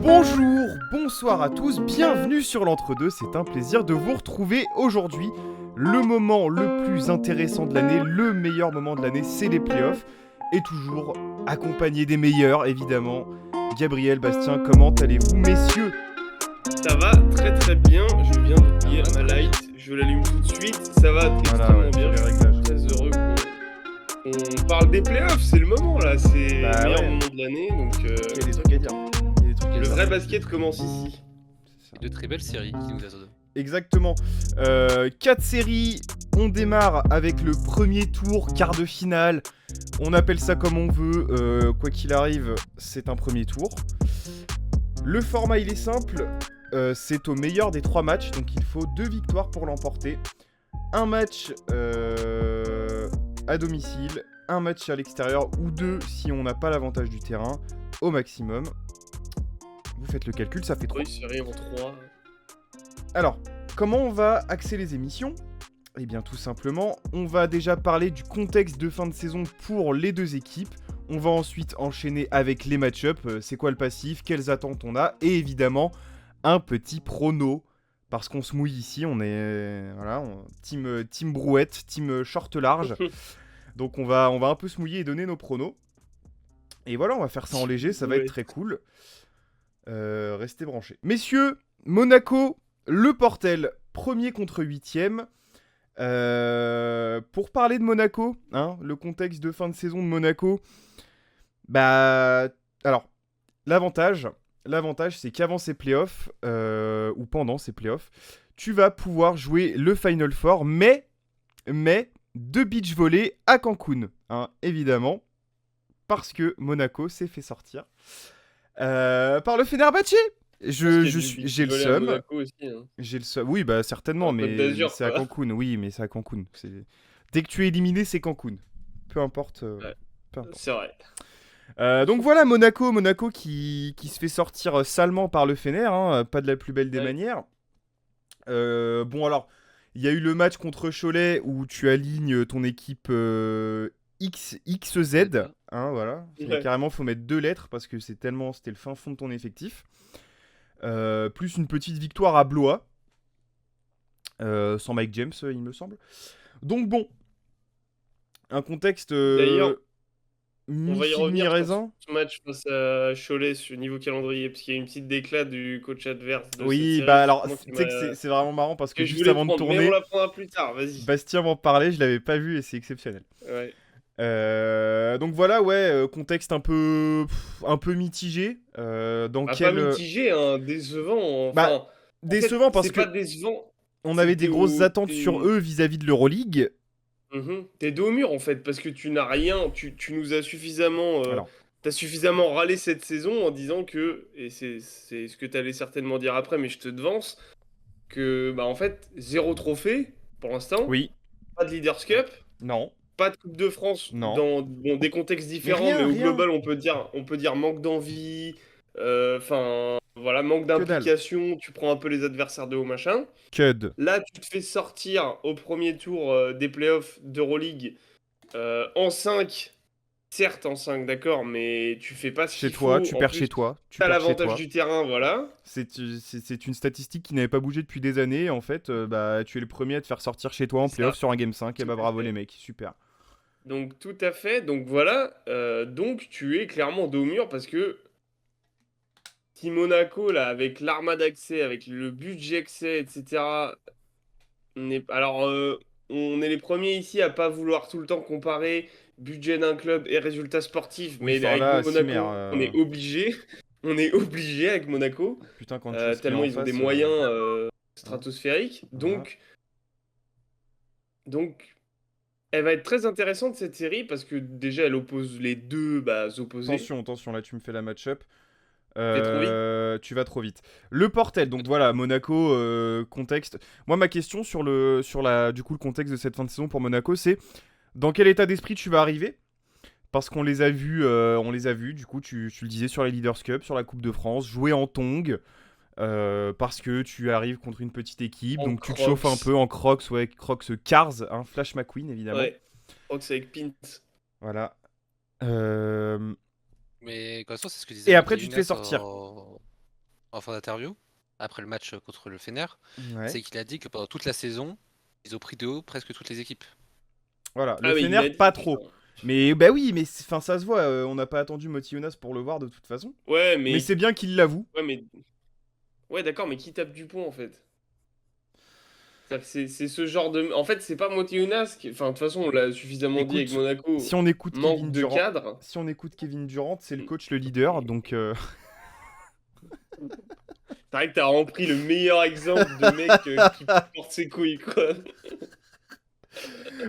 Bonjour, bonsoir à tous, bienvenue sur l'Entre-deux, c'est un plaisir de vous retrouver aujourd'hui. Le moment le plus intéressant de l'année, le meilleur moment de l'année, c'est les playoffs. Et toujours accompagné des meilleurs, évidemment. Gabriel, Bastien, comment allez-vous, messieurs? Ça va très très bien, je viens d'oublier ma light, je l'allume tout de suite, ça va extrêmement bien, je suis très heureux qu'on parle des playoffs, c'est le moment là, c'est le meilleur moment de l'année, donc Il y a des trucs à dire. le vrai basket commence ici. De très belles séries qui nous attendent. Exactement. 4 séries, on démarre avec le premier tour, quart de finale. On appelle ça comme on veut, quoi qu'il arrive, c'est un premier tour. Le format il est simple, c'est au meilleur des 3 matchs, donc il faut 2 victoires pour l'emporter. Un match à domicile, un match à l'extérieur, ou 2 si on n'a pas l'avantage du terrain, au maximum. Vous faites le calcul, ça fait 3. Oui, série en 3. Alors, comment on va axer les émissions ? Eh bien, tout simplement, on va déjà parler du contexte de fin de saison pour les deux équipes. On va ensuite enchaîner avec les match-ups, c'est quoi le passif, quelles attentes on a, et évidemment, un petit prono. Parce qu'on se mouille ici, on est team brouette, team short large. Donc on va un peu se mouiller et donner nos pronos. Et voilà, on va faire ça en léger, ça va être très cool. Restez branchés. Messieurs, Monaco, le Portel, premier contre 8ème. Pour parler de Monaco, le contexte de fin de saison de Monaco, alors, l'avantage c'est qu'avant ces playoffs, ou pendant ces playoffs, tu vas pouvoir jouer le Final Four, mais de beach volley à Cancun, évidemment, parce que Monaco s'est fait sortir par le Fenerbahçe. J'ai le seum. J'ai le seum. Oui, certainement, mais c'est à Cancun. Oui, mais c'est à Cancun. Dès que tu es éliminé, c'est Cancun. Peu importe. Peu importe. C'est vrai. Donc voilà, Monaco qui se fait sortir salement par le Fener, pas de la plus belle des manières. Bon alors, il y a eu le match contre Cholet où tu alignes ton équipe XZ, voilà. Carrément, faut mettre 2 lettres parce que c'était le fin fond de ton effectif. Plus une petite victoire à Blois, sans Mike James, il me semble. Donc bon, un contexte D'ailleurs, on va y revenir mi-raisin. sur ce match face à Cholet sur niveau calendrier, parce qu'il y a une petite déclat du coach adverse de Oui, cette série. alors, tu sais que c'est vraiment marrant parce que juste avant de tourner, mais on la prendra plus tard, vas-y. Bastien m'en parlait, je l'avais pas vu et c'est exceptionnel. Ouais. Donc voilà, contexte un peu mitigé. Pas mitigé, décevant. Décevant parce c'est que pas décevant. On avait des grosses attentes sur eux vis-à-vis de l'Euroleague. T'es dos au mur en fait, parce que tu n'as rien, tu nous as suffisamment... T'as suffisamment râlé cette saison en disant que, et c'est ce que t'allais certainement dire après, mais je te devance, que en fait, 0 trophée pour l'instant. Oui. Pas de Leaders Cup. Non. Pas de Coupe de France. Non. Dans des contextes différents, mais au global, on peut dire manque d'envie. Voilà, manque d'implication. Tu prends un peu les adversaires de haut machin. Là, tu te fais sortir au premier tour des playoffs d'Euroleague en 5. Certes en 5, d'accord, mais tu fais pas ce qu'il faut. Tu perds chez toi. Tu as l'avantage du terrain, voilà. C'est une statistique qui n'avait pas bougé depuis des années. En fait, tu es le premier à te faire sortir chez toi en playoff sur un Game 5. Et bravo les mecs, super. Donc tout à fait, donc voilà. Donc tu es clairement dos au mur parce que si Monaco, là, avec l'armada d'accès, avec le budget accès, etc. on est les premiers ici à pas vouloir tout le temps comparer budget d'un club et résultats sportifs, mais avec Monaco, on est obligé. On est obligé avec Monaco. Putain, quand tellement ils ont des moyens stratosphériques. Donc, elle va être très intéressante cette série parce que déjà elle oppose les deux opposés. Attention, là tu me fais la match-up. Tu vas trop vite. Le Portel, donc voilà, Monaco, contexte. Moi, ma question sur le contexte de cette fin de saison pour Monaco, c'est dans quel état d'esprit tu vas arriver ? Parce qu'on les a vus, du coup, tu le disais sur les Leaders Cup, sur la Coupe de France, jouer en tongs, parce que tu arrives contre une petite équipe, donc tu te chauffes un peu en Crocs, Crocs Cars, Flash McQueen évidemment. Ouais, Crocs avec pins. Voilà. Mais de toute façon, c'est ce que disait. Et après, tu te fais sortir. en fin d'interview, après le match contre le Fener, Ouais. c'est qu'il a dit que pendant toute la saison, ils ont pris de haut presque toutes les équipes. Voilà, le Ah, mais il Fener, l'a dit, pas putain. trop. Mais bah oui, mais enfin ça se voit, on n'a pas attendu Moti Jonas pour le voir de toute façon. Ouais, Mais c'est bien qu'il l'avoue. Ouais, mais. Ouais, d'accord, mais qui tape Dupont en fait? C'est ce genre de. En fait, c'est pas Motiejunas qui. Enfin, de toute façon, on l'a suffisamment dit avec Écoute, Monaco. si on écoute Manque Kevin de Durant, cadre. c'est le coach, le leader, donc C'est vrai que t'as rempli le meilleur exemple de mec qui porte ses couilles, quoi.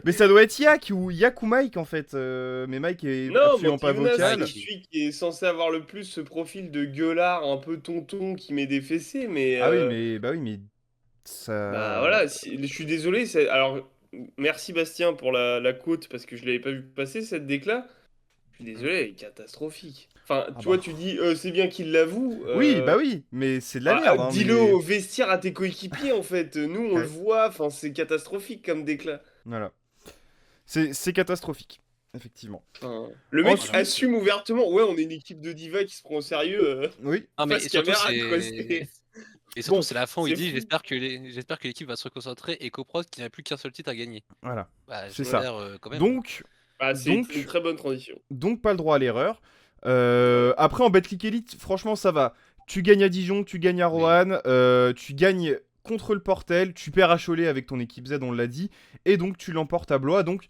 mais ça doit être Yak ou Mike en fait. Mais Mike est Non, absolument pas Motiejunas, c'est vocal. Mike. celui qui est censé avoir le plus ce profil de gueulard un peu tonton qui met des fessées, mais. Ah oui, mais Bah ça. voilà, je suis désolé. Alors, merci Bastien pour la quote parce que je l'avais pas vu passer cette déclat. Je suis désolé, elle est catastrophique. Enfin, Ah toi, bah. tu dis c'est bien qu'il l'avoue. Oui, bah oui, mais c'est de la merde. Hein, Dis-le mais au vestiaire à tes coéquipiers en fait. Nous, on le ouais, voit. Enfin, c'est catastrophique comme déclat. voilà, c'est catastrophique, effectivement. Enfin, le mec Ensuite, Voilà. assume ouvertement. Ouais, on est une équipe de divas qui se prend au sérieux oui, Non, mais face caméra, quoi. bon, c'est la fin où il C'est dit fou. j'espère que l'équipe va se reconcentrer et qu'Oprod qui n'a plus qu'un seul titre à gagner. voilà, Bah, c'est ça m'a ça. l'air quand même. Donc, Bah, c'est une donc, très bonne transition. donc pas le droit à l'erreur. Voilà. Après, en Betclic Elite, franchement, ça va. Tu gagnes à Dijon, tu gagnes à Oui. Roanne, tu gagnes contre le Portel, tu perds à Cholet avec ton équipe Z, on l'a dit, et donc tu l'emportes à Blois. Donc,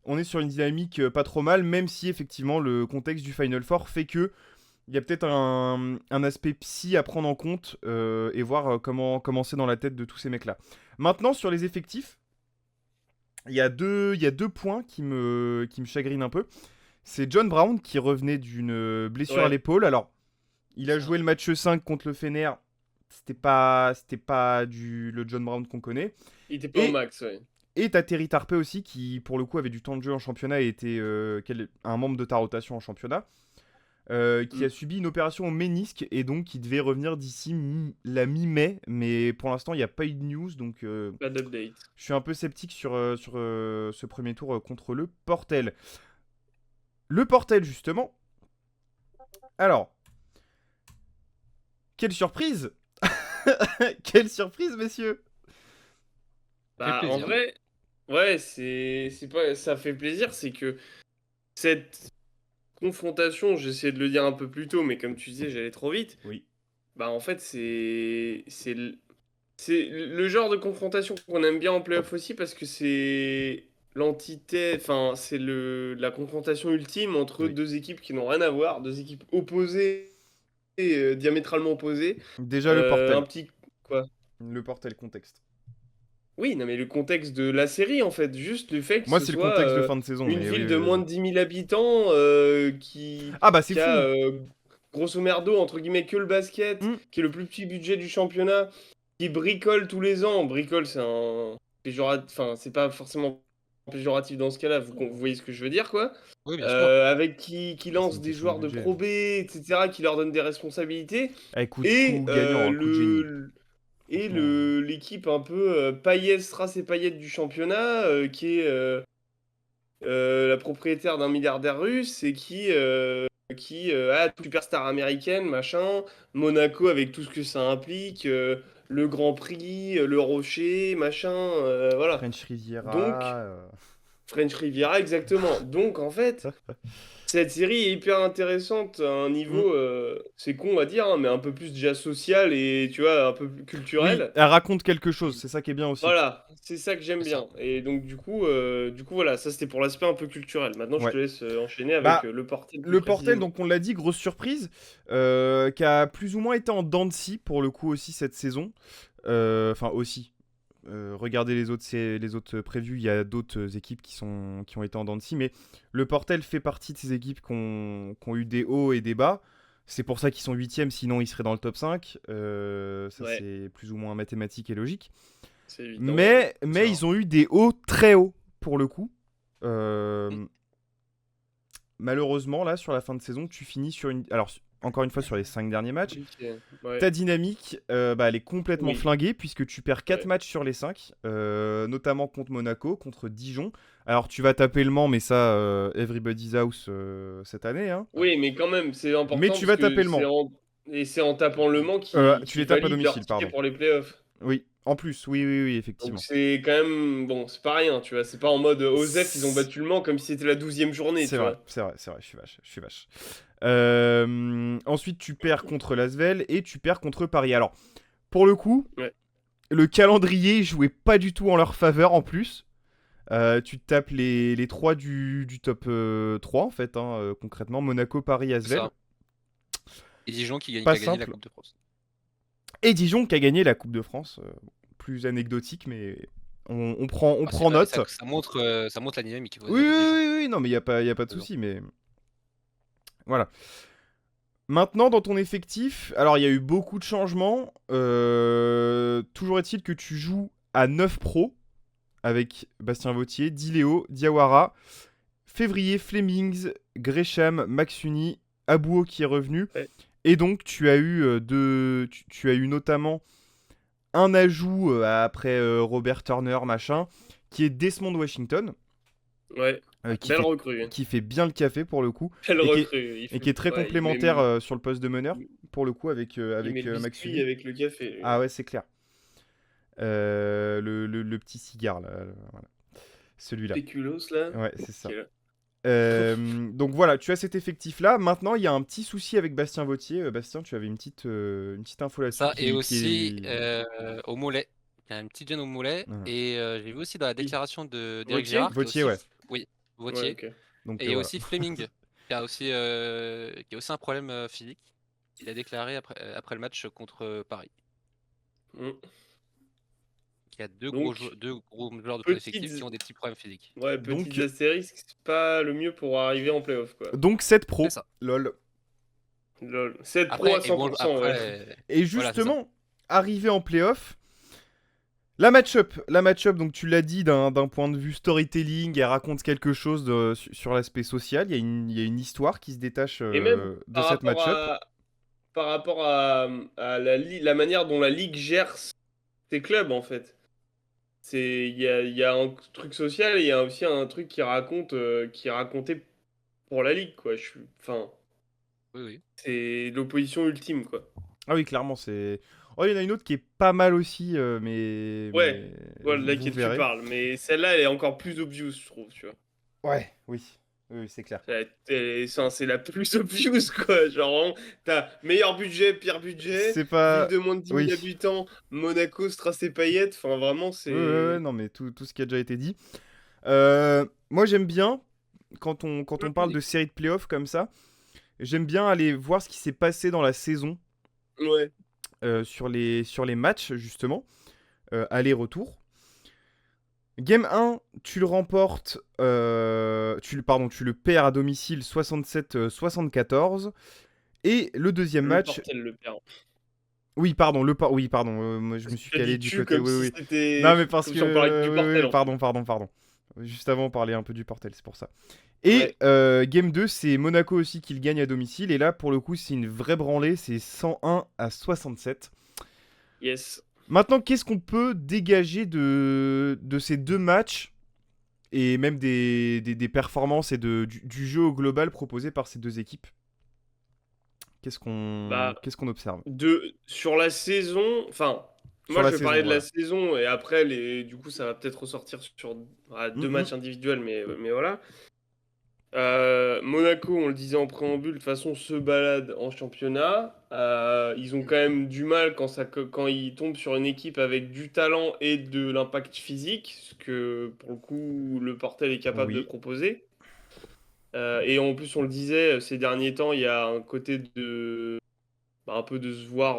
on est sur une dynamique pas trop mal, même si effectivement le contexte du Final Four fait que il y a peut-être un aspect psy à prendre en compte et voir comment c'est dans la tête de tous ces mecs-là. Maintenant, sur les effectifs, il y a deux points qui me chagrinent un peu. C'est John Brown qui revenait d'une blessure à Ouais. l'épaule. Alors, il a Ça. joué le match 5 contre le Fener. C'était pas le John Brown qu'on connaît. Il était pas au Et max, ouais. et t'as Terry Tarpey aussi qui, pour le coup, avait du temps de jeu en championnat et était un membre de ta rotation en championnat. Qui a subi une opération au ménisque et donc qui devait revenir d'ici la mi-mai. Mais pour l'instant, il n'y a pas eu de news. Donc, Pas d'update. je suis un peu sceptique sur ce premier tour contre le Portel. Le Portel, justement. Alors, quelle surprise quelle surprise, messieurs. Bah, en plaisir. vrai, ouais, c'est pas, ça fait plaisir, c'est que cette confrontation, j'essayais de le dire un peu plus tôt, mais comme tu disais, j'allais trop vite. Oui. Bah, en fait, c'est le genre de confrontation qu'on aime bien en playoff aussi parce que c'est l'entité, enfin, c'est la confrontation ultime entre Oui. deux équipes qui n'ont rien à voir, deux équipes opposées, diamétralement opposées. Déjà, le Un Portel. petit, quoi? Le Portel contexte. Oui, non, mais le contexte de la série, en fait, juste le fait que Moi, ce c'est le soit contexte de fin de saison. une Mais oui, ville de oui, moins vas-y. de 10 000 habitants qui, Ah bah, c'est qui fou. a, grosso merdo, entre guillemets, que le basket, Mm. qui est le plus petit budget du championnat, qui bricole tous les ans. Bricole, c'est un péjoratif, enfin, c'est pas forcément péjoratif dans ce cas-là, vous voyez ce que je veux dire, quoi. Oui, bien sûr. Avec qui Ah, c'est lance une des question de joueurs de budget. Pro B, etc., qui leur donne des responsabilités. Avec coup de Et gagnant, un coup de génie. Franchement. l'équipe un peu paillettes, strass et paillettes du championnat, qui est la propriétaire d'un milliardaire russe et qui a toute superstar américaine, machin, Monaco avec tout ce que ça implique, le Grand Prix, le Rocher, machin, voilà. French Riviera. Donc, French Riviera, exactement. Donc, en fait, cette série est hyper intéressante à un Mm. niveau, c'est con à dire, hein, mais un peu plus déjà social et tu vois, un peu plus Oui, culturel. elle raconte quelque chose. C'est ça qui est bien aussi. Voilà, c'est ça que j'aime C'est ça. bien. Et donc, du coup voilà, ça c'était pour l'aspect un peu culturel. Maintenant, je Ouais. te laisse enchaîner avec Bah, le Portel plus le Portel, précisément. donc on l'a dit, grosse surprise, qui a plus ou moins été en dents de scie pour le coup aussi cette saison. Enfin aussi. Regardez les autres previews, il y a d'autres équipes qui ont été en dents de scie, mais le Portel fait partie de ces équipes qui ont eu des hauts et des bas. C'est pour ça qu'ils sont 8e, sinon ils seraient dans le top 5. Ça Ouais, c'est plus ou moins mathématique et logique. c'est évident. Mais Ça. ils ont eu des hauts très hauts pour le coup. Euh, Malheureusement, là, sur la fin de saison, tu finis sur une. Alors, encore une fois, sur les 5 derniers matchs, Compliqué. Ouais. ta dynamique, elle est complètement Oui. flinguée puisque tu perds 4 Ouais. matchs sur les 5, notamment contre Monaco, contre Dijon. Alors, tu vas taper le Mans, mais ça, everybody's house cette année. Hein. Oui, mais quand même, c'est important Mais tu parce vas que taper le Mans. Et c'est en tapant Le Mans Tu qui les tapes à valide leur domicile, ticket pardon. pour les playoffs. Oui, en plus, oui, Donc effectivement. c'est quand même... Bon, c'est pas rien, tu vois. C'est pas en mode Osef, ils ont battu Le Mans comme si c'était la 12e journée, C'est tu vrai, vois. c'est vrai, je suis vache. Ensuite, tu perds contre Lasvel et tu perds contre Paris. Alors, pour le coup, Ouais. le calendrier jouait pas du tout en leur faveur en plus. Tu te tapes les 3 du top 3 en fait, hein, concrètement. Monaco, Paris, C'est Asvel. ça. Et Dijon qui Pas a gagné la simple. Coupe de France. Et Dijon qui a gagné la Coupe de France. Plus anecdotique, mais on prend Ah, c'est note. ça montre la dynamique Oui, de Dijon. oui, non, mais il y a pas de Raison. souci, mais voilà. Maintenant, dans ton effectif, alors il y a eu beaucoup de changements. Toujours est-il que tu joues à 9 pros avec Bastien Vautier, Diléo, Diawara, Février, Flemings, Gresham, Maxuni, Abouo qui est revenu. Ouais. Et donc, tu as eu, tu as eu notamment un ajout après Robert Turner, machin, qui est Desmond Washington, Ouais. Belle recrue. Hein. qui fait bien le café pour le coup. Belle Et recrue. et qui est très ouais, complémentaire sur le poste de meneur, pour le coup, avec, il met le biscuit Maxuni. avec le café. Lui. Ah ouais, c'est clair. Le petit cigare, là. Voilà. Celui-là. Péculos, là. Ouais, c'est ça. Qui est là. Donc voilà, tu as cet effectif-là. Maintenant, il y a un petit souci avec Bastien Vautier. Bastien, tu avais une petite info là-dessus. Ça, et aussi au mollet. Il y a une petite gêne au mollet. Voilà. Et j'ai vu aussi dans la déclaration d'Éric Vautier Girard. Vautier, ouais. Oui, Ouais, Vautier. ok. Donc, Et il y a voilà. aussi Fleming, qui a aussi un problème physique. Il a déclaré après le match contre Paris. Mm. Il y a deux Donc, gros joueurs de ton effectif petites- qui ont des petits problèmes physiques. Ouais, Donc- petits astérisques, c'est pas le mieux pour arriver en playoff, quoi. Donc 7 pro. C'est ça. Lol. Lol. 7 pro Après, à 100%, ouais. Et voilà, c'est ça. justement, arrivé en playoff, la match-up, donc tu l'as dit, d'un point de vue storytelling, elle raconte quelque chose sur l'aspect social. Il y a une histoire qui se détache Et même de par cette rapport match-up. par rapport à la manière dont la ligue gère ses clubs, en fait. Il y a un truc social et il y a aussi un truc qui est raconté pour la ligue, quoi. Enfin, Oui, oui. c'est l'opposition ultime, quoi. Ah oui, clairement, c'est. Oh, il y en a une autre qui est pas mal aussi, mais. Ouais, voilà, vous laquelle tu verrez. parles. Mais celle-là, elle est encore plus obvious, je trouve, tu vois. Ouais, oui. Oui, c'est clair. C'est la plus obvious, quoi. Genre, vraiment, t'as meilleur budget, pire budget, C'est pas. ville de moins de 10 000 Oui. habitants, Monaco, Strass et Paillettes. Enfin, vraiment, Ouais, ouais, c'est. non, mais tout ce qui a déjà été dit. Moi, j'aime bien, quand on parle de série de playoffs comme ça, j'aime bien aller voir ce qui s'est passé dans la saison Ouais. sur les matchs, justement. Aller-retour. Game 1, tu le remportes. Tu le perds à domicile 67-74. Et le deuxième Le match. Portel le perd. Oui, pardon, moi, je me suis Tu as calé dit du tu côté. comme Oui, si oui. c'était. Non, mais parce Comme que. si on parlait du Portel. Oui, en fait. pardon. Juste avant, on parlait un peu du Portel, c'est pour ça. Et Ouais. Game 2, c'est Monaco aussi qui le gagne à domicile. Et là, pour le coup, c'est une vraie branlée. C'est 101-67. Yes. Maintenant, qu'est-ce qu'on peut dégager de ces deux matchs et même des performances et du jeu au global proposé par ces deux équipes? Qu'est-ce Bah, qu'on observe sur la saison. Enfin, sur moi, la je vais saison, parler de la voilà. saison et après, du coup, ça va peut-être ressortir sur deux matchs individuels, mais voilà. Monaco, on le disait en préambule, de toute façon, se balade en championnat. Ils ont quand même du mal quand ils tombent sur une équipe avec du talent et de l'impact physique, ce que pour le coup, le Portel est capable de Oui. proposer. Et en plus, on le disait, ces derniers temps, il y a un côté un peu de se voir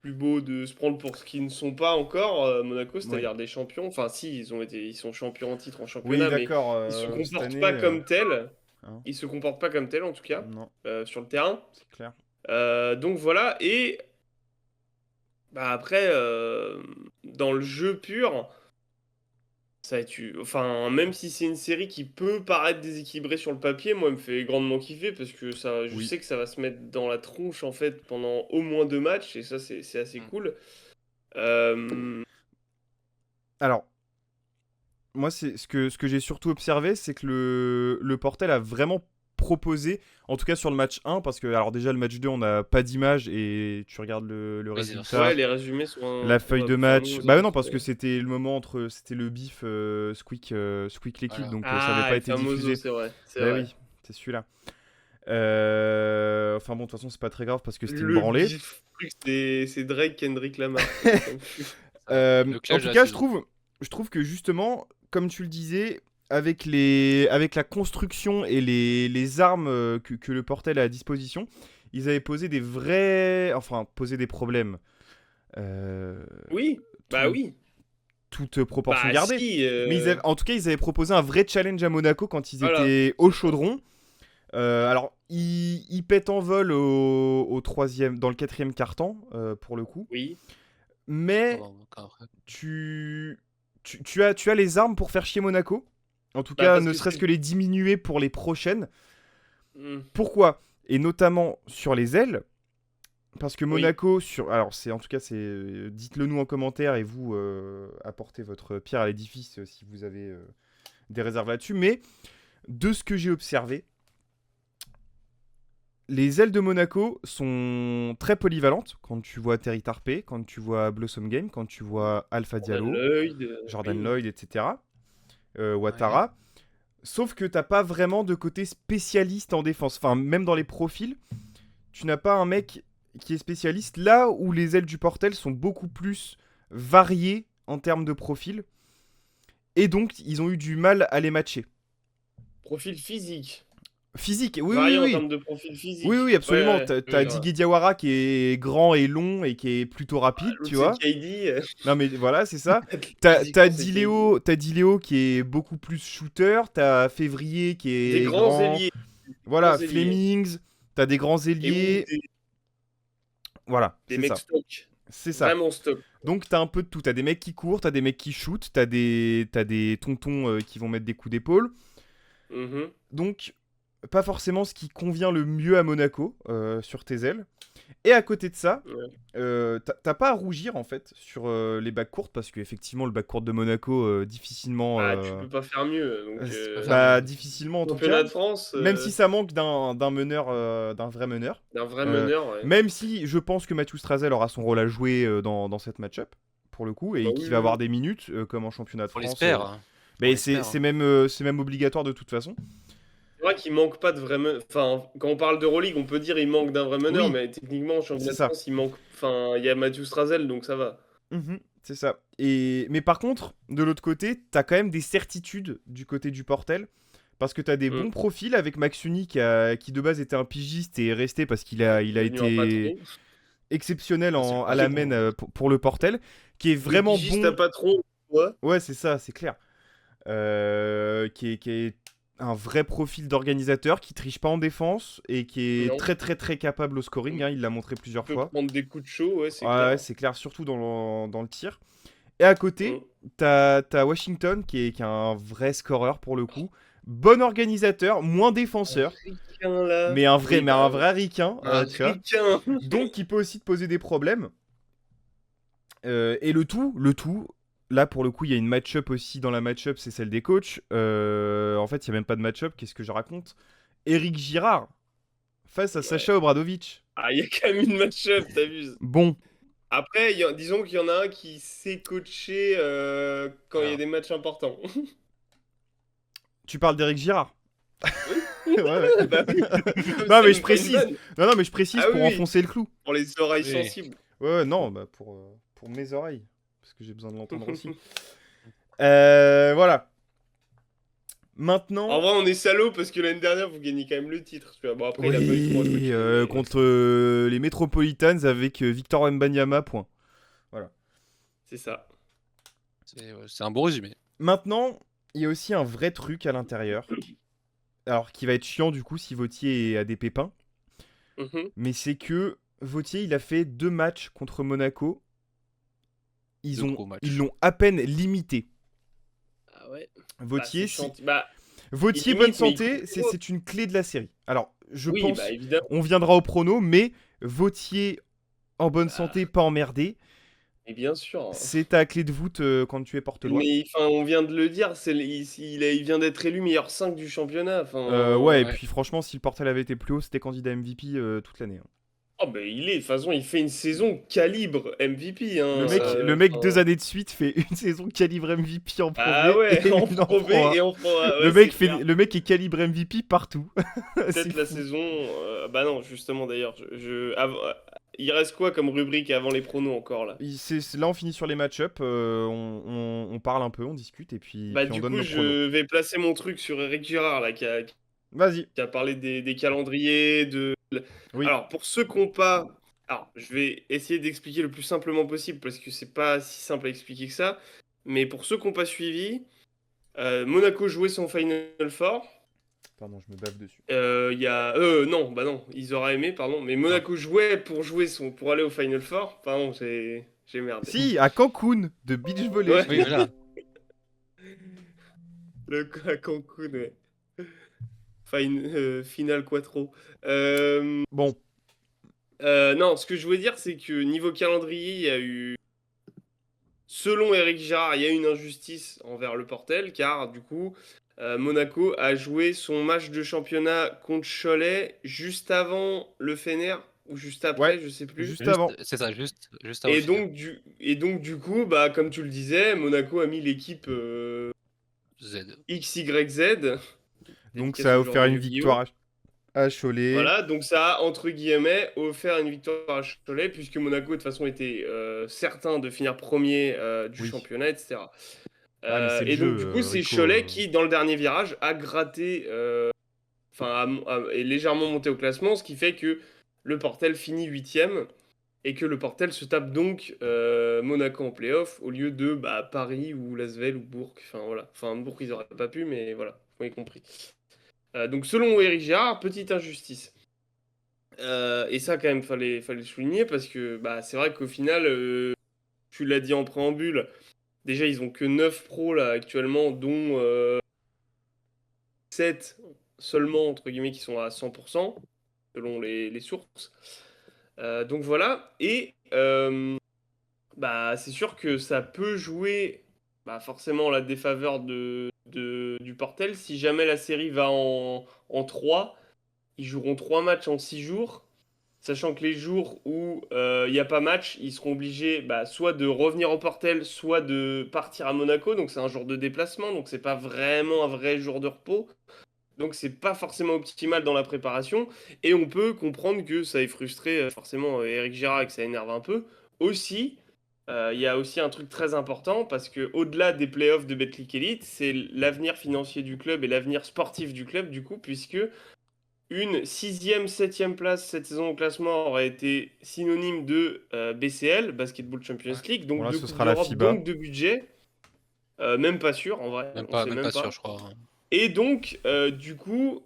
plus beau, de se prendre pour ce qu'ils ne sont pas encore, Monaco, Oui. c'est-à-dire des champions. Enfin, si, ils sont champions en titre en Oui, championnat, mais d'accord. ils se Cette comportent année. pas comme tels. Hein, Ils se comportent pas comme tels, en tout cas, non, sur le terrain. c'est clair. Donc voilà, et après, dans le jeu pur, ça va être, enfin, même si c'est une série qui peut paraître déséquilibrée sur le papier, moi, elle me fait grandement kiffer parce que je Oui. sais que ça va se mettre dans la tronche en fait pendant au moins 2 matchs et ça, c'est assez cool. Alors, moi, c'est ce que j'ai surtout observé, c'est que le Portel a vraiment proposer, en tout cas sur le match 1, parce que alors déjà le match 2 on n'a pas d'image et tu regardes le Oui, c'est résultat, Ouais, les résumés sont. la feuille on de va faire match. nous Bah aussi, non, parce que ouais. c'était le moment entre, c'était le bif Squeak l'équipe, Voilà. donc ça n'avait Ah, pas le été famoso, diffusé. c'est vrai. C'est Bah vrai. oui, c'est celui-là. Enfin bon, de toute façon c'est pas très grave parce que c'était une Le branlée. bif, c'est Drake, Kendrick Lamar. On s'en fout. Le En clash tout de la cas, saison. je trouve que justement, comme tu le disais, avec avec la construction et les armes que le Portel a à disposition, ils avaient posé des enfin, posé des problèmes. Euh, Oui, bah tout- oui. Toute proportion Bah gardée. si. Mais en tout cas, ils avaient proposé un vrai challenge à Monaco quand ils Voilà. étaient au chaudron. Alors, ils pètent en vol au troisième, dans le quatrième quart-temps, pour le coup. Oui. Mais Pardon, encore après. tu as les armes pour faire chier Monaco. En tout Bah cas, parce ne que serait-ce c'est. que les diminuer pour les prochaines. Hmm. Pourquoi? Et notamment sur les ailes. Parce que Oui. Monaco, alors en tout cas, dites-le nous en commentaire et vous apportez votre pierre à l'édifice si vous avez des réserves là-dessus. Mais de ce que j'ai observé, les ailes de Monaco sont très polyvalentes. Quand tu vois Terry Tarpey, quand tu vois Blossom Game, quand tu vois Alpha Jordan Diallo, Lloyd. Jordan Oui. Lloyd, etc. Ouattara. Sauf que t'as pas vraiment de côté spécialiste en défense. Enfin, même dans les profils, tu n'as pas un mec qui est spécialiste. Là où les ailes du Portel sont beaucoup plus variées en termes de profil. Et donc, ils ont eu du mal à les matcher. Profil physique. Physique, oui, oui, Varié en oui. termes de profil physique. Oui, oui, Ouais, absolument. ouais. T'as Oui, Didier Diawara qui est grand et long et qui est plutôt rapide, L'autre tu c'est vois. KD. Non, mais voilà, c'est ça. T'as Physiquement, c'est KD. Diléo qui est beaucoup plus shooter. T'as Février qui Des est grands grand. ailiers. Voilà, Grands ailiers. Flemings. T'as des grands Et oui, ailiers. Voilà, des c'est mecs ça. stock. C'est ça. Vraiment stock. Donc t'as un peu de tout. T'as des mecs qui courent, t'as des mecs qui shootent, t'as des tontons qui vont mettre des coups d'épaule. Mhm. Donc, pas forcément ce qui convient le mieux à Monaco sur tes ailes. Et à côté de ça, Ouais. t'as pas à rougir en fait sur les bacs courtes parce qu'effectivement le bac court de Monaco difficilement, Ah, tu peux pas faire mieux. Donc, faire mieux. difficilement en tout championnat cas. de France, Même si ça manque d'un meneur, d'un vrai meneur. d'un vrai meneur. Ouais. Même si je pense que Mathieu Strazel aura son rôle à jouer dans cette match-up pour le coup Bah et oui, qu'il va oui. avoir des minutes comme en championnat de On France. l'espère. On Mais l'espère, c'est même obligatoire de toute façon. C'est vrai qu'il manque pas de vrai meneur. Enfin, quand on parle d'Euroleague, on peut dire il manque d'un vrai meneur, Oui, mais techniquement, en championnat c'est de ça. France, il manque. Enfin, il y a Mathieu Strazel, donc ça va. C'est ça. Mais par contre, de l'autre côté, t'as quand même des certitudes du côté du Portel. Parce que t'as des Mm. bons profils avec Max Uni qui de base était un pigiste et est resté parce qu'il a Devenu un été patron. exceptionnel Ah, c'est à la main pour le Portel. Qui est Le vraiment pigiste à bon. patron, ouais. Ouais, c'est ça, c'est clair. Qui est un vrai profil d'organisateur qui triche pas en défense et qui est Non. très très très capable au scoring. Hein, il l'a montré plusieurs Peut fois. prendre des coups de chaud, ouais, c'est Ouais, clair. ouais, c'est clair, surtout dans le tir. Et à côté, Mm. t'as Washington qui est un vrai scoreur pour le coup. Bon organisateur, moins défenseur, Ricain, là. mais un Oui, vrai ricain, un tu vois. ricain. Donc qui peut aussi te poser des problèmes. Et le tout, là pour le coup, il y a une match-up aussi dans la match-up, c'est celle des coachs. En fait, il n'y a même pas de match-up, qu'est-ce que je raconte? Eric Girard face à Sacha Obradovic. Ah, il y a quand même une match-up, t'abuses. Bon, Après, disons qu'il y en a un qui sait coacher quand il y a Alors. des matchs importants. tu parles d'Eric Girard. Oui. Ouais, ouais. Bah oui. Non, mais C'est je pas une précise. vanne. Non, mais je précise Ah pour oui, oui. enfoncer le clou. Pour les oreilles Oui. sensibles. Ouais, non, bah pour mes oreilles. Parce que j'ai besoin de l'entendre aussi. Voilà. Maintenant. En vrai, on est salaud parce que l'année dernière, vous gagnez quand même le titre. Tu vois. Bon, après, il a pas eu trop à Oui, coacher, mais- contre les Metropolitans avec Victor Wembanyama, point. Voilà. C'est ça. C'est un bon résumé. Maintenant, il y a aussi un vrai truc à l'intérieur. Alors, qui va être chiant du coup si Vautier a des pépins. Mhm. Mais c'est que Vautier, il a fait 2 matchs contre Monaco. Deux gros matchs. Ils l'ont à peine limité. Ah ouais. Vautier, Bah, c'est chantier. Bah, Vautier il bonne limite, mais il santé, court c'est trop. c'est une clé de la série. Alors, je oui, pense, bah évidemment. on viendra au prono, mais Vautier en bonne santé, pas emmerdé. Et bien sûr. C'est ta clé de voûte quand tu es porte-loin. Mais enfin, on vient de le dire, il vient d'être élu meilleur 5 du championnat. Ouais, et Ouais. puis franchement, si le Portel avait été plus haut, c'était candidat MVP toute l'année, hein. Oh, bah, de toute façon, il fait une saison calibre MVP. Hein, Le mec 2 années de suite fait une saison calibre MVP en Pro Ah V ouais, et en une en Pro Pro B A. et en Pro A, Le ouais, mec c'est clair. le mec est calibre MVP partout. C'est Peut-être la fou. saison. Bah non, justement d'ailleurs. Il reste quoi comme rubrique avant les pronos encore là? Là, on finit sur les match-up, on parle un peu, on discute et puis, Bah on du donne coup, nos pronos. je vais placer mon truc sur Eric Girard là, Vas-y. qui a parlé des calendriers. Oui. Alors, pour ceux qui n'ont pas. Alors, je vais essayer d'expliquer le plus simplement possible parce que c'est pas si simple à expliquer que ça. Mais pour ceux qui n'ont pas suivi, Monaco jouait son Final Four. Pardon, je me bave dessus. Il y a. Non, bah non, ils auraient aimé, pardon. Mais Monaco jouait pour aller au Final Four. Pardon, j'ai merdé. Si, à Cancun, de beach volley. Ouais. Oui, voilà. À Cancun, ouais. Final Quattro. Bon, Non, ce que je voulais dire, c'est que niveau calendrier, il y a eu. Selon Eric Girard, il y a eu une injustice envers le Portel, car du coup, Monaco a joué son match de championnat contre Cholet juste avant le Fener, ou juste après, ouais, je sais plus. juste avant. C'est ça, juste avant Et le final. donc, du coup, bah, comme tu le disais, Monaco a mis l'équipe Z. XYZ. Donc Dédicace ça a aux offert joueurs de une Yu-Gi-Oh! victoire à Cholet. Voilà, donc ça a, entre guillemets, offert une victoire à Cholet, puisque Monaco, de toute façon, était certain de finir premier du Oui. championnat, etc. Ah, mais c'est le Et donc, jeu, du coup, c'est Rico. Cholet qui, dans le dernier virage, a gratté, est légèrement monté au classement, ce qui fait que le Portel finit 8ème et que le Portel se tape donc Monaco en playoff au lieu de Paris ou Lasvel ou Bourg. Enfin, voilà. Enfin, Bourg, ils auraient pas pu, mais voilà, vous avez compris. Donc, selon Eric Girard, petite injustice. Et ça, quand même, fallait le souligner parce que c'est vrai qu'au final, tu l'as dit en préambule, déjà, ils ont que 9 pros là actuellement, dont 7 seulement, entre guillemets, qui sont à 100%, selon les sources. Donc voilà. Et c'est sûr que ça peut jouer forcément la défaveur du Portel. Si jamais la série va en 3, ils joueront 3 matchs en 6 jours. Sachant que les jours où il n'y a pas match, ils seront obligés soit de revenir en Portel, soit de partir à Monaco. Donc c'est un jour de déplacement, donc c'est pas vraiment un vrai jour de repos. Donc c'est pas forcément optimal dans la préparation. Et on peut comprendre que ça ait frustré forcément Eric Girard et que ça énerve un peu. Aussi, il y a aussi un truc très important parce que au-delà des playoffs de Betclic Elite, c'est l'avenir financier du club et l'avenir sportif du club du coup, puisque une 6e, 7e place cette saison au classement aurait été synonyme de BCL, Basketball Champions League, donc Bon, là, de ce Coupe sera la d'Europe, FIBA. donc de budget. Même pas sûr en vrai, on sait Même pas sûr, je crois. Et donc, du coup,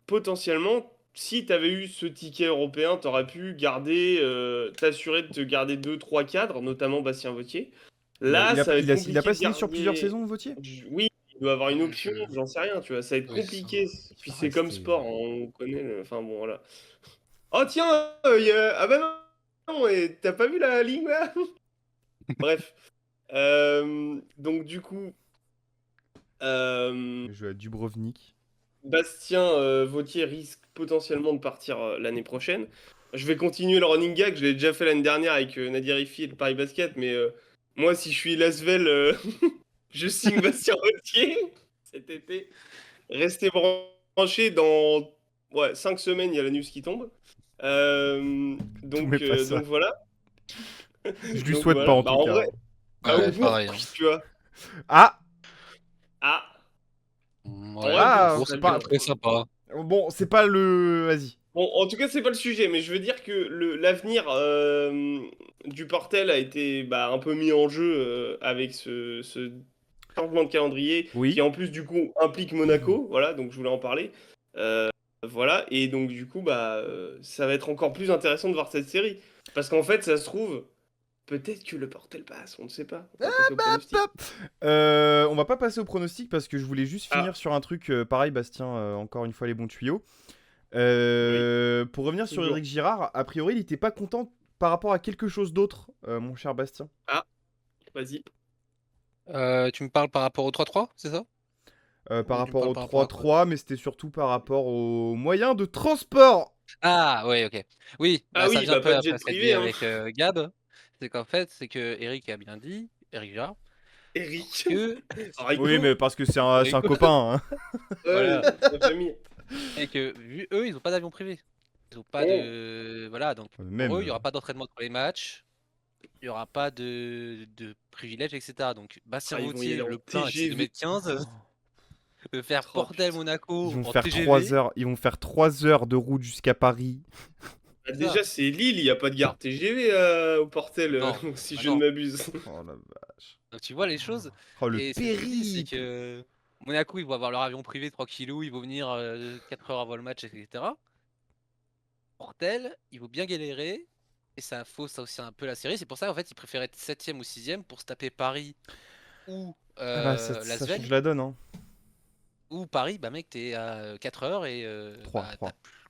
potentiellement, si tu avais eu ce ticket européen, tu aurais pu t'assurer de te garder 2-3 cadres, notamment Bastien Vautier. Là, ça va être Il a compliqué pas de signé sur plusieurs garder. saisons, Vautier? Oui, il doit avoir une option, Je- j'en sais rien, tu vois. Ça va être Oui, c'est ça. compliqué. Puis c'est comme rester. sport, hein, on connaît. Enfin bon, voilà. Oh tiens, ah bah non, et t'as pas vu la ligne là? Bref. Donc du coup, Il joue à Dubrovnik. Bastien Vautier risque potentiellement de partir l'année prochaine. Je vais continuer le running gag, je l'ai déjà fait l'année dernière avec Nadir Ifi et le Paris Basket, mais moi si je suis Lasvel, je signe Bastien Vautier cet été. Restez branchés dans 5 semaines, il y a la news qui tombe. Tout mais pas ça. Donc voilà. Je lui Donc souhaite pas voilà. en tout En cas. vrai, Ouais, ou Bourg, pareil. tu vois. Ah, Ouais, En vrai, Bourg, ce bon, c'est serait pas- bien. très sympa. bon, c'est pas le. Vas-y. Bon, en tout cas, c'est pas le sujet, mais je veux dire que l'avenir du Portel a été un peu mis en jeu avec ce changement de calendrier qui, Oui. en plus, du coup, implique Monaco. Voilà, donc je voulais en parler. Euh, voilà, et donc, du coup, ça va être encore plus intéressant de voir cette série. Parce qu'en fait, ça se trouve, peut-être que le Portel passe, on ne sait pas. On va passer au pronostic. On va pas passer au pronostic parce que je voulais juste finir sur un truc pareil, Bastien. Encore une fois, les bons tuyaux. Oui. Pour revenir sur Toujours. Eric Girard, a priori, il était pas content par rapport à quelque chose d'autre, mon cher Bastien. Vas-y. Tu me parles par rapport au 3-3, c'est ça? Par Ou tu me rapport parles au par rapport à quoi? 3-3, mais c'était surtout par rapport aux moyens de transport. Ah, ouais, ok. Oui, Ah bah ça oui, vient un bah peu pas de après jet ce qu'a dit privé, hein. avec Gab. C'est qu'en fait, c'est que Eric a bien dit, Eric Girard, Eric. que Oui, Rico. mais parce que c'est un Rico, copain. Hein. Ouais, voilà, la famille. et que vu eux, ils ont pas d'avion privé. Ils ont pas Oh. de. Voilà, donc Même. pour eux, il y aura pas d'entraînement pour les matchs, il y aura pas de privilèges, etc. Donc Bastien Ah, ils vont y aller Vautier, en le plein, c'est de TGV. mettre 15, de faire Oh Portel putain. Ils Monaco vont en faire 3 TGV. heures. Ils vont faire 3 heures de route jusqu'à Paris. Bah, C'est ça. déjà, c'est Lille, il n'y a pas de gare TGV au Portel, Non, si bah je ne non. m'abuse. Oh la vache. Donc tu vois les choses. Oh le Et ce que je te dis, c'est périple. que Monaco, ils vont avoir leur avion privé tranquillou, ils vont venir 4 heures avant le match, etc. Portel, ils vont bien galérer. Et ça fausse aussi un peu la série. C'est pour ça en fait ils préfèrent être 7ème ou 6ème pour se taper Paris ou Ah bah ça change Lasvel. la donne, hein. Ou Paris, bah mec, t'es à 4 heures et 3.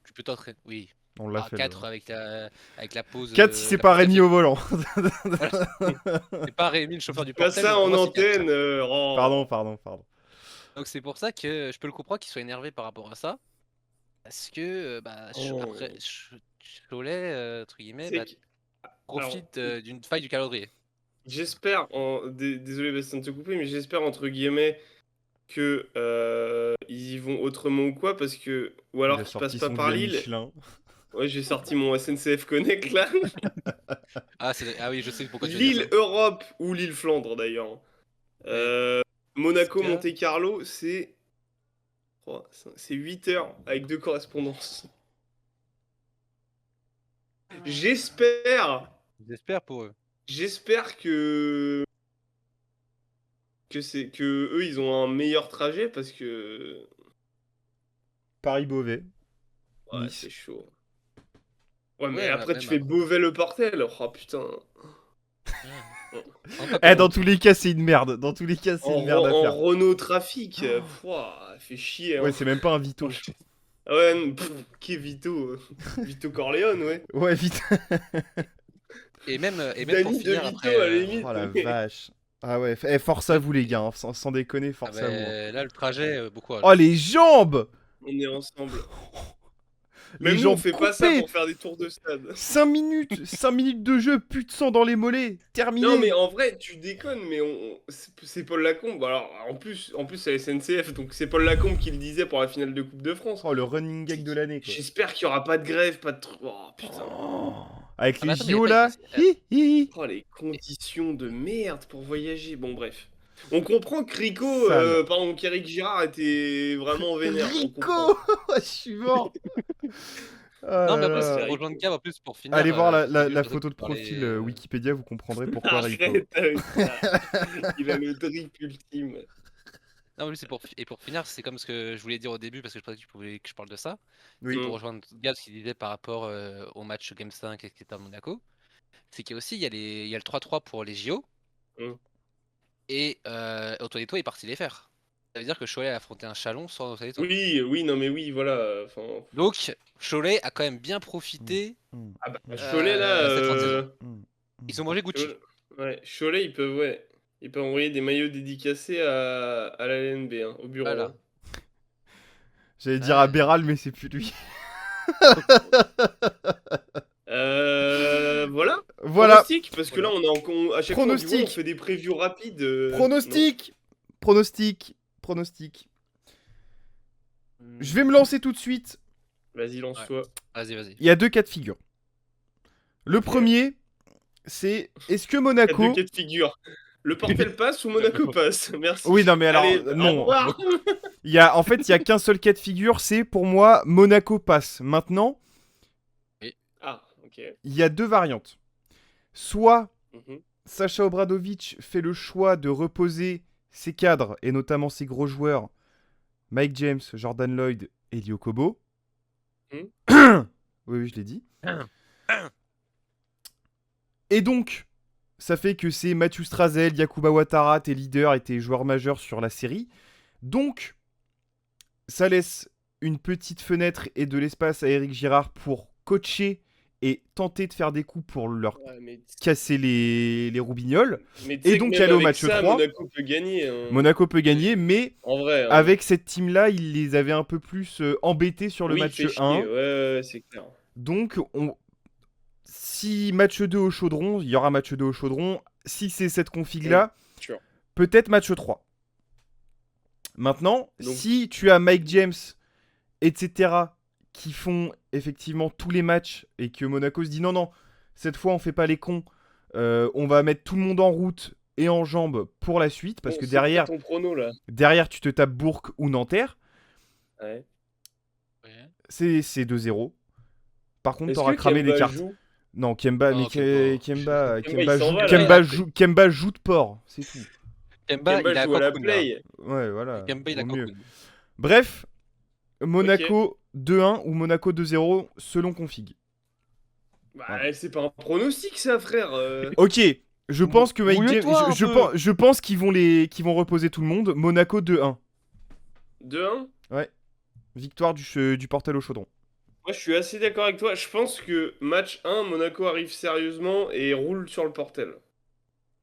tu peux t'entraîner. Oui. On l'a À fait. 4 avec la pause. 4 si c'est La pas pause Rémi café. au volant. Voilà. C'est pas Rémi le chauffeur Dis du pas Portel, ça donc pour en moi c'est 4. antenne. Oh. Pardon. Donc c'est pour ça que je peux le comprendre qu'il soit énervé par rapport à ça. Parce que après, Oh. Cholet, entre guillemets, C'est que... Alors, profite d'une faille du calendrier. j'espère, désolé Bastien de te couper, mais j'espère entre guillemets que ils y vont autrement ou quoi, parce que... Ou Il alors a qu'ils passent sorti pas son par guide Lille. Michelin. Ouais, j'ai sorti mon SNCF Connect là. Ah oui, je sais pourquoi tu veux dire ça. Lille Europe ou Lille Flandre d'ailleurs. Mais Monaco ce cas, Monte Carlo, c'est 8 heures avec 2 correspondances. J'espère, j'espère pour eux. j'espère que eux ils ont un meilleur trajet parce que Paris-Beauvais. ouais, Nice. c'est chaud. Ouais, mais Ouais, après tu même fais après. Beauvais le Portel. Oh putain. Non, pas pour Dans tous longtemps. les cas, c'est une merde. Dans tous les cas, c'est une merde à En faire. Renault Trafic, fait chier hein. Ouais, c'est même pas un Vito. Franchement. Ah ouais, qui est Vito Vito Corleone, ouais. Ouais, vite. Et même pour Danny finir DeVito après. à la limite. Oh la mais- vache. Ah ouais, force à vous les gars, hein. Sans déconner, Ah force à vous. Hein. là, le trajet, bon courage. Oh les jambes. On est ensemble. Les Même nous, on jambes fait pas ça coupées. pour faire des tours de stade. 5 minutes 5 minutes de jeu, plus de sang dans les mollets. Terminé. Non, mais en vrai, tu déconnes, mais c'est Paul Lacombe. Alors, en plus c'est la SNCF, donc c'est Paul Lacombe qui le disait pour la finale de Coupe de France. Oh le running gag de l'année quoi. J'espère qu'il y aura pas de grève, pas de truc. Oh putain. Oh. Avec Ah, mais les attends, mais y a JO pas- là. Hi, hi. Oh, les conditions de merde pour voyager. Bon, bref. On comprend que Sale. pardon, qu'Éric Girard était vraiment vénère. On comprend. Rico. Je suis mort. Oh Non, mais là en plus, là. pour rejoindre Gab, en plus, pour finir. Allez voir c'est mieux la de photo de parler, profil Wikipédia, vous comprendrez pourquoi Rico. Arrête avec ça. Il a le drip ultime. Non, mais pour finir, c'est comme ce que je voulais dire au début, parce que je pensais que tu voulais que je parle de ça. Oui. C'est pour rejoindre Gab, ce qu'il disait par rapport au match Game 5, etc. à Monaco. C'est qu'il y a aussi il y a le 3-3 pour les JO. Mm. Et Antoine Eto'o est parti les faire. Ça veut dire que Cholet a affronté un Chalon sans Antoine Eto'o. Oui, non, mais oui, voilà. Enfin, Donc, Cholet a quand même bien profité ah bah, Cholet, là. cette fin de saison. Mm. Ils ont mangé Gucci. Cholet, ils peuvent envoyer des maillots dédicacés à la LNB, hein, au bureau. Voilà. hein. J'allais dire à Béral, mais c'est plus lui. Voilà. Voilà. Pronostic, parce que là, à chaque fois, du coup, on Pronostic. fait des previews rapides. Pronostic. Je vais me lancer tout de suite. Non. Vas-y, lance-toi. Vas-y. Il y a 2 cas de figure. Le premier, c'est est-ce que Il y a Monaco... 2 cas de figure. Le Portel passe ou Monaco passe. Merci. Oui, non, mais alors, Allez, au non. revoir. En fait, il y a qu'un seul cas de figure, c'est pour moi, Monaco passe. Maintenant, Ah, ok. il y a 2 variantes. Soit Mhm. Sacha Obradovic fait le choix de reposer ses cadres, et notamment ses gros joueurs, Mike James, Jordan Lloyd et Lio Kobo. Oui, je l'ai dit. Et donc, ça fait que c'est Mathieu Strazel, Yakuba Ouattara, tes leaders et tes joueurs majeurs sur la série. Donc, ça laisse une petite fenêtre et de l'espace à Éric Girard pour coacher et tenter de faire des coups pour leur Ouais, mais casser les roubignoles. mais tu Et sais que donc même aller au avec match ça, 3, Monaco peut gagner. Hein. Monaco peut gagner, mais En vrai. Hein. avec cette team-là, il les avait un peu plus embêtés sur le Oui, il match fait chier. 1. Ouais, c'est clair. Donc, si match 2 au chaudron, il y aura match 2 au chaudron. Si c'est cette config-là, Sûr. peut-être match 3. Maintenant, Donc- si tu as Mike James, etc., qui font effectivement tous les matchs et que Monaco se dit non, cette fois on fait pas les cons, on va mettre tout le monde en route et en jambes pour la suite, parce Bon, que c'est quoi derrière, ton prono là. tu te tapes Bourg ou Nanterre, Ouais. c'est 2-0. Par contre, Est-ce t'auras que cramé des Kemba cartes. joue Non, Kemba, Non, mais Kemba. Kemba, il s'en va, là. Kemba joue de porc, c'est tout. Kemba, Kemba il a joue à la Cancun, là. play. Ouais, voilà. Kemba, il a vaut mieux. Cancun. Bref, Monaco 2-1 ou Monaco 2-0 selon config. Bah, c'est pas un pronostic ça, frère. Ok, je pense que Mike James, Mouille-toi un peu. je pense qu'ils vont reposer tout le monde. Monaco 2-1. 2-1. Victoire du Portel au chaudron. Moi, je suis assez d'accord avec toi. Je pense que match 1, Monaco arrive sérieusement et roule sur le Portel.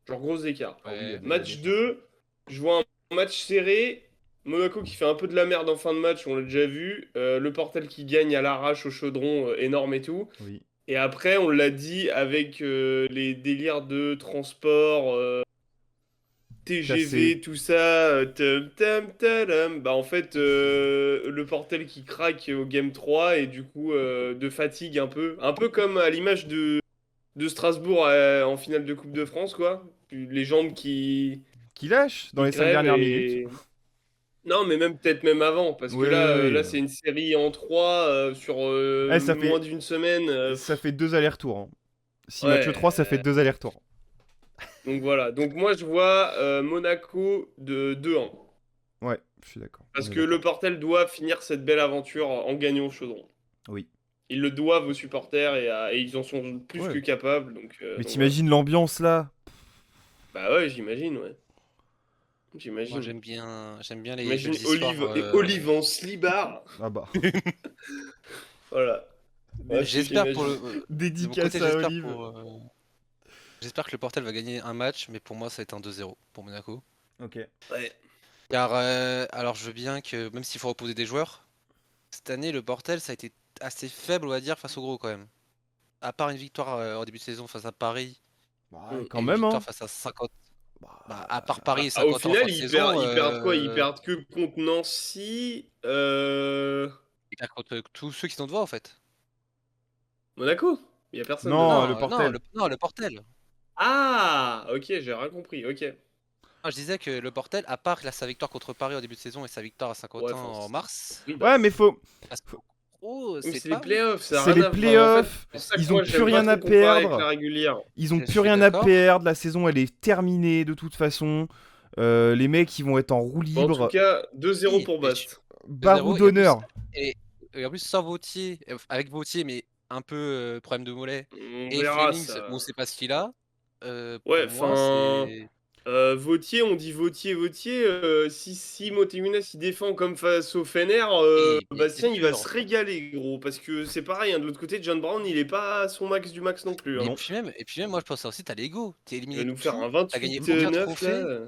Genre gros écart. Ouais, Match 2, je vois un match serré. Monaco qui fait un peu de la merde en fin de match, on l'a déjà vu. Le Portel qui gagne à l'arrache au chaudron, énorme et tout. Oui. Et après, on l'a dit avec les délires de transport, TGV, Cassé. tout ça, bah en fait, le Portel qui craque au Game 3 et du coup de fatigue un peu comme à l'image de Strasbourg en finale de Coupe de France, quoi. Les jambes Qui lâche dans qui les 5 crèvent dernières et... minutes. Non, mais même peut-être même avant, parce que Oui, là, oui, oui. là c'est une série en 3 sur Ça moins fait- d'une semaine. Ça fait 2 allers-retours. Hein. Si match Ouais. 3, ça fait 2 allers-retours. Donc voilà, donc moi je vois Monaco de 2-1. Ouais, je suis d'accord. Parce On est que le d'accord. Portel doit finir cette belle aventure en gagnant au chaudron. Oui. Ils le doivent aux supporters et ils en sont plus Ouais. que capables. Donc, Mais donc t'imagines l'ambiance là? voilà. Bah ouais, j'imagine, ouais. J'imagine. Moi, j'aime bien les Imagine belles histoires. Olive en slibard. Ah bah. Voilà. Ouais, J'espère pour j'imagine. le. De mon Dédicace côté, à j'espère Olive. j'espère que le Portel va gagner un match, mais pour moi, ça va être un 2-0 pour Monaco. Ok. Ouais. Car, alors, je veux bien que, même s'il faut reposer des joueurs, cette année, le Portel, ça a été assez faible, on va dire, face au gros quand même. À part une victoire en début de saison face à Paris, Bah, Mm. et quand une même, victoire hein. face à 50. Bah, Bah, à part Paris et Ah, au 50 en fin final, de saison, ils perdent quoi? Ils perdent que contre Nancy, ils perdent contre tous ceux qui sont devant en fait. Monaco. Il y a personne Non, dedans. le Portel. Non, le Portel. Ah, ok, j'ai rien compris. Ok. Moi, je disais que le Portel, à part sa victoire contre Paris au début de saison et sa victoire à Saint-Quentin Ouais, enfin, en mars, Oui, bah, Ouais, mais faut. parce que, gros, oui, mais c'est c'est les pas. playoffs, ça a C'est rien les à voir. playoffs. C'est pour ça que Ils ont moi, plus j'aime rien pas à trop comparer avec perdre. la régulière. Ils ont Je plus suis rien à d'accord. perdre. La saison, elle est terminée de toute façon. Les mecs, ils vont être en roue Bon, en tout libre. cas, 2-0 Oui, pour mais Bast. 2-0 2-0, d'honneur. et en plus sans Vautier, avec Vautier, mais un peu problème de mollet, On et verra Flemings, ça. bon, c'est pas ce qu'il a. Ouais, Pour moi, enfin. c'est. Vautier, on dit Vautier. Si Motiegunas il défend comme face au Fener, Et Bastien c'est il va sûr. se régaler, gros. Parce que c'est pareil, hein, de l'autre côté, John Brown il est pas à son max du max non plus. Hein. Non. Et puis même, moi je pense aussi, t'as l'ego. T'es Il va éliminé de nous faire tout, un t'as gagné aucun 28-9 trophée. là.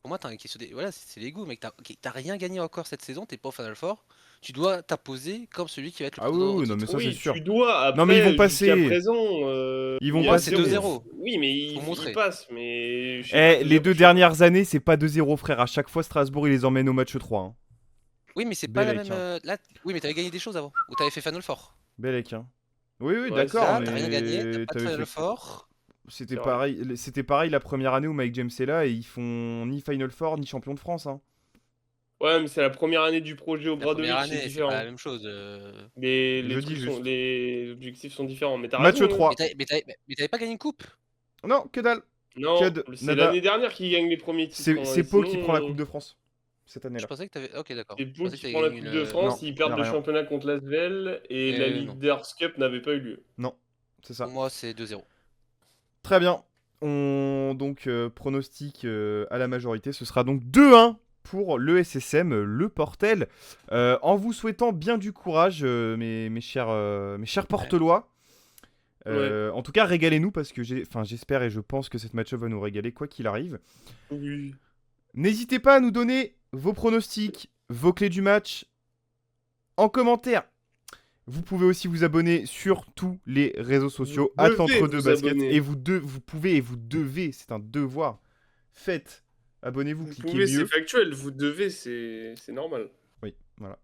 Pour moi, t'as une question voilà, c'est l'ego, mec. T'as rien gagné encore cette saison, t'es pas au Final Four. Tu dois t'imposer comme celui qui va être le Ah oui, prétendant au oui, non, mais titre. ça, c'est Oui, sûr. tu dois. Après, Non, mais ils vont jusqu'à passer. présent, Ils il vont y a Moi, c'est passer. 2-0. Oui, mais Faut il montrer. passe. Mais je sais pas Eh, te les dire, deux je sais dernières années, c'est pas 2-0, frère. À chaque fois, Strasbourg, ils les emmènent au match 3. Hein. Oui, mais c'est pas la Bellec, même. hein. Là, oui, mais t'avais gagné des choses avant. Ou t'avais fait Final Four. Bellec, hein. Oui, oui, Ouais, d'accord, Là, c'est t'as vrai. rien gagné, t'as mais pas de t'avais Final fait. Four. C'était C'est vrai. pareil. C'était pareil la première année où Mike James est là et ils font ni Final Four ni champion de France. Hein. Ouais, mais c'est la première année du projet La première Obradovic, c'est année, c'est différent. pas la même chose. Les Je dis trucs sont, juste. les objectifs sont différents. Mais t'as Match raison. 3. Mais t'avais pas gagné une coupe. Non, que dalle. Non, Cud, c'est nada. l'année dernière qu'il gagne les premiers titres. hein, C'est et Pau sinon, qui prend la Coupe de France cette Je année-là. pensais que t'avais. Ok, d'accord. c'est Je Pau pensais que qui t'avais prend la gagné Coupe de une. France. Non, Ils perdent y a le rien. championnat contre l'Asvel et la Non. Leaders Cup n'avait pas eu lieu. Non, c'est ça. Pour moi, c'est 2-0. Très bien. On donc pronostic à la majorité. Ce sera donc 2-1 pour le SSM, le Portel. En vous souhaitant bien du courage, mes chers Portelois. En tout cas, régalez-nous parce que j'espère et je pense que cette match-up va nous régaler quoi qu'il arrive. Oui. N'hésitez pas à nous donner vos pronostics, vos clés du match en commentaire. Vous pouvez aussi vous abonner sur tous les réseaux sociaux Vous devez @l'entre-deux vous basket abonner. et vous pouvez et vous devez, c'est un devoir. Faites, abonnez-vous, Vous cliquez pouvez, c'est mieux. factuel. Vous devez, c'est normal. Oui, voilà.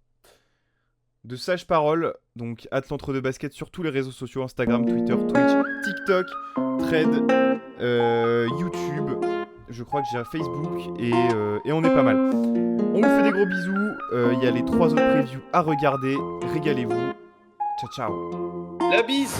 De sages paroles, donc @l'entre-deux basket sur tous les réseaux sociaux, Instagram, Twitter, Twitch, TikTok, Thread, YouTube. Je crois que j'ai un Facebook et on est pas mal. On vous fait des gros bisous. Il y a les 3 autres previews à regarder. Régalez-vous. Ciao, ciao. La bise.